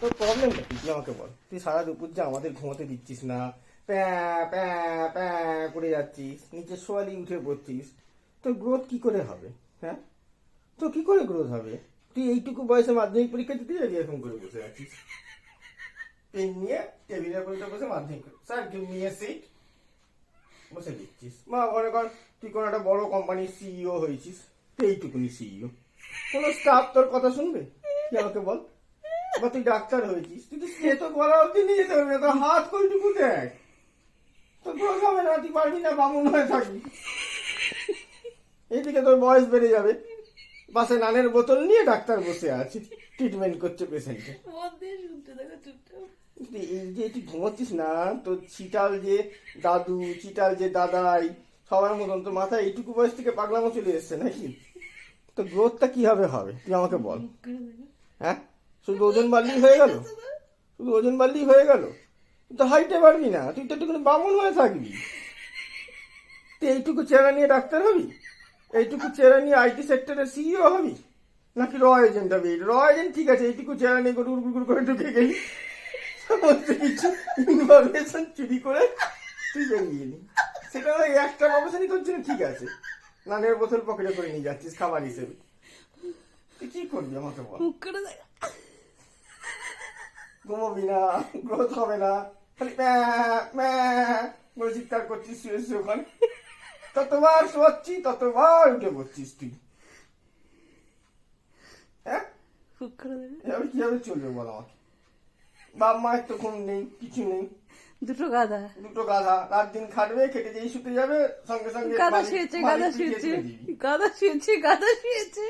তোর প্রবলেমটা কি তুই আমাকে বল। তুই সারা দুপুর যে আমাদের ঘুমোতে দিচ্ছিস না, প্যা প্যা প্যা করে যাচ্ছিস, নিচে শোয়ালি উঠে পড়ছিস, তোর গ্রোথ কি করে হবে? হ্যাঁ, তো কি করে গ্রোথ হবে? তুই এইটুকু বয়সে মাধ্যমিক পরীক্ষা দিতে যাবি এরকম করে বসে আছিস, পেন নিয়ে টেবিলের পরীক্ষা বসে মাধ্যমিক স্যার নিয়ে সিট বসে দিচ্ছিস। মা মনে কর তুই কোনো একটা বড় কোম্পানির সিইও হয়েছিস, তুই এইটুকুনি সিইও, কোনো স্টাফ তোর কথা শুনবে? তুই আমাকে বল। বা তুই ডাক্তার হয়েছিস, তুই তো সে তো বলা অব্দি নিয়ে যেতে পারবি না, তোর হাত কইটুকু দেখ, তোর গ্রোথ হবে না, তুই পারবি না, বামুন হয়ে থাকবি। এইদিকে তোর বয়স বেড়ে যাবে, পাশে নানের বোতল নিয়ে ডাক্তার বসে আছে, ট্রিটমেন্ট করছে পেশেন্টকে। এই যে তুই ঘুমোচ্ছিস না, তোর চিটাল যে দাদু, চিটাল যে দাদাই, সবার মতন তোর মাথায় এইটুকু বয়স থেকে পাগলামো চলে এসছে নাকি? তো গ্রোথটা কিভাবে হবে তুই আমাকে বল। হ্যাঁ, শুধু ওজন বাড়লেই হয়ে গেল? শুধু ওজন বাড়লেই হয়ে গেল? তুই তো হাইটে পারবি না, তুই তো একটু বামুন হয়ে থাকবি। তুই এইটুকু চেহারা নিয়ে ডাক্তার হবি? এইটুকু চেহারা নিয়ে আইটি সেক্টরের সিইও হবি? নাকি র এজেন্ট হবি? র এজেন্ট ঠিক আছে, এইটুকু চেহারা নিয়ে গুড় গুড় করে ঢুকে গেলি, সমস্ত কিছু ইনফরমেশন চুরি করে তুই বেরিয়ে এলি। সেটা ওই একটা প্রফেশনই তোর জন্য ঠিক আছে, নানের বোতল পকেটে করে নিয়ে যাচ্ছিস খাবার হিসেবে। তুই কি করবি আমাকে বল। ঘুমোবি না, গ্রোথ হবে না, খালি বলে চিৎকার করছিস শুয়ে শুয়ে ওখানে, ততবার শোয়াচ্ছি ততবার উঠে পড়ছিস তুই। হ্যাঁ, এভাবে কিভাবে চলবে বল আমাকে? বাপ মায়ের তো ঘুম নেই, কিছু নেই, দুটো গাধা রাত দিন খাটবে, খেটে যেই শুতে যাবে সঙ্গে সঙ্গে গাধা শুয়েছে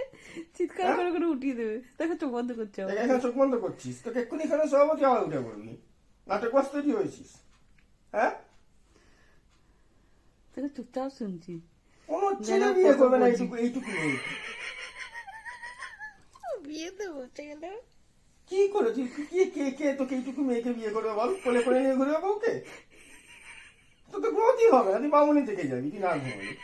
চিৎকার করে করে উঠিয়ে দেবে। দেখো চোখ বন্ধ করছে আবার। এখানে চোখ বন্ধ করছিস, তোকে এক্ষুনি এখানে সভাপতি আবার উঠে পড়বি, নাটক বাস তৈরি হয়েছিস। হ্যাঁ, দেখো চুপচাপ শুনছি। কোনো ছেলে বিয়ে করবে না এইটুকু এইটুকু মেয়ে। বিয়ে তো বলতে গেলে কি করে তুই কে কে কে তোকে এইটুকু মেয়েকে বিয়ে করবে বল? কোলে করে নিয়ে ঘুরবে বউকে? তোর তো গ্রোথই হবে না, তুই বামুনি থেকে যাবি, তুই না ঘুমাবি।